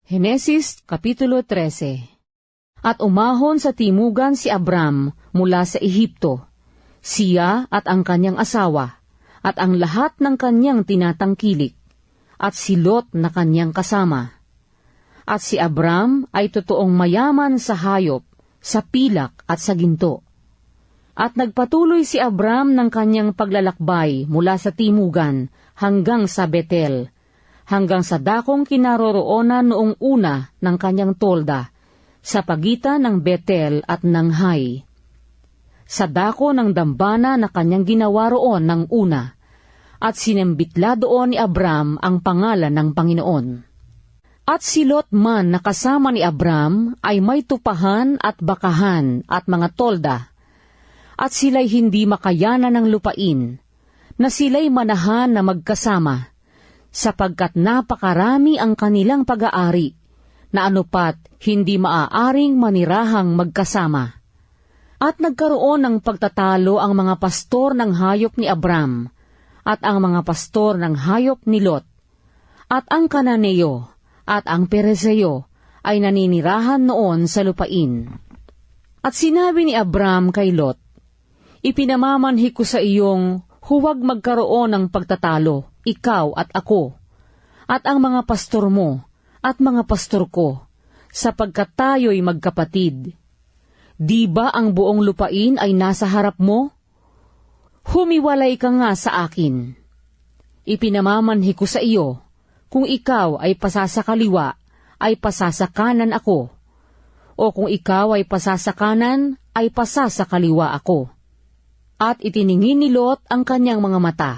Henesis Kapitulo 13. At umahon sa timugan si Abram mula sa Ehipto, siya at ang kanyang asawa, at ang lahat ng kanyang tinatangkilik, at si Lot na kanyang kasama. At si Abram ay totoong mayaman sa hayop, sa pilak at sa ginto. At nagpatuloy si Abram ng kanyang paglalakbay mula sa timugan hanggang sa Betel, hanggang sa dakong kinaroroonan noong una ng kanyang tolda, sa pagitan ng Betel at ng Hai. Sa dako ng dambana na kanyang ginawa roon ng una, at sinembitla doon ni Abram ang pangalan ng Panginoon. At si Lot man na kasama ni Abram ay may tupahan at bakahan at mga tolda, at sila'y hindi makayanan ng lupain, na sila'y manahan na magkasama, sapagkat napakarami ang kanilang pag-aari, na anupat hindi maaaring manirahang magkasama. At nagkaroon ng pagtatalo ang mga pastor ng hayop ni Abram, at ang mga pastor ng hayop ni Lot, at ang Kananeo, at ang Pereseo, ay naninirahan noon sa lupain. At sinabi ni Abram kay Lot, "Ipinamamanhi ko sa iyong huwag magkaroon ng pagtatalo, ikaw at ako, at ang mga pastor mo, at mga pastor ko, sapagkat tayo'y magkapatid. Di ba ang buong lupain ay nasa harap mo? Humiwalay ka nga sa akin. Ipinamamanhi ko sa iyo, kung ikaw ay pasasakaliwa, ay pasasakanan ako, o kung ikaw ay pasasakanan, ay pasasakaliwa ako." At itiningin ni Lot ang kanyang mga mata,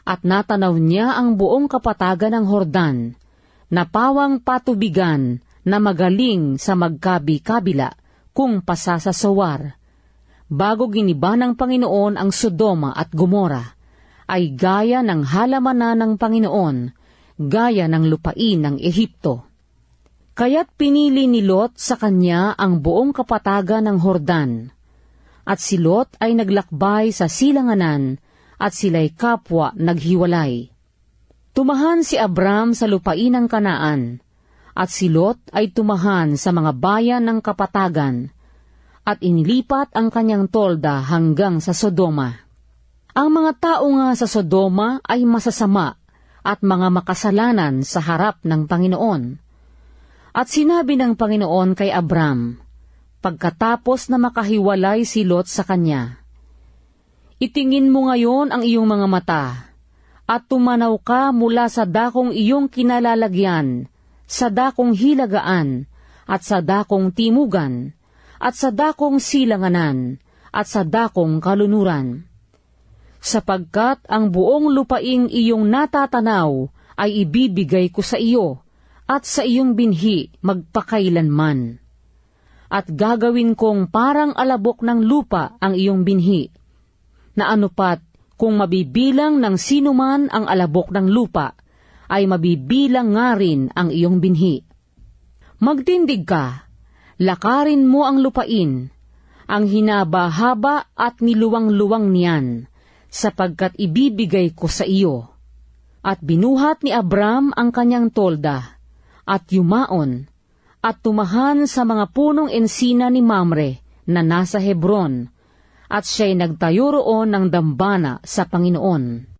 at natanaw niya ang buong kapatagan ng Hordan, na pawang patubigan na magaling sa magkabi-kabila kung pasasasawar. Bago giniba ng Panginoon ang Sodoma at Gomora, ay gaya ng halamanan ng Panginoon, gaya ng lupain ng Ehipto. Kaya't pinili ni Lot sa kanya ang buong kapatagan ng Hordan. At si Lot ay naglakbay sa silanganan, at sila'y kapwa naghiwalay. Tumahan si Abram sa lupain ng Kanaan, at si Lot ay tumahan sa mga bayan ng kapatagan, at inilipat ang kanyang tolda hanggang sa Sodoma. Ang mga tao nga sa Sodoma ay masasama at mga makasalanan sa harap ng Panginoon. At sinabi ng Panginoon kay Abram, pagkatapos na makahiwalay si Lot sa kanya, "Itingin mo ngayon ang iyong mga mata, at tumanaw ka mula sa dakong iyong kinalalagyan, sa dakong hilagaan, at sa dakong timugan, at sa dakong silanganan, at sa dakong kalunuran. Sapagkat ang buong lupaing iyong natatanaw ay ibibigay ko sa iyo, at sa iyong binhi magpakailanman. At gagawin kong parang alabok ng lupa ang iyong binhi, na anupat kung mabibilang ng sinuman ang alabok ng lupa, ay mabibilang nga rin ang iyong binhi. Magtindig ka, lakarin mo ang lupain, ang hinaba-haba at niluwang-luwang niyan, sapagkat ibibigay ko sa iyo." At binuhat ni Abram ang kanyang tolda, at yumaon, at tumahan sa mga punong ensina ni Mamre na nasa Hebron, at siya'y nagtayo roon ng dambana sa Panginoon.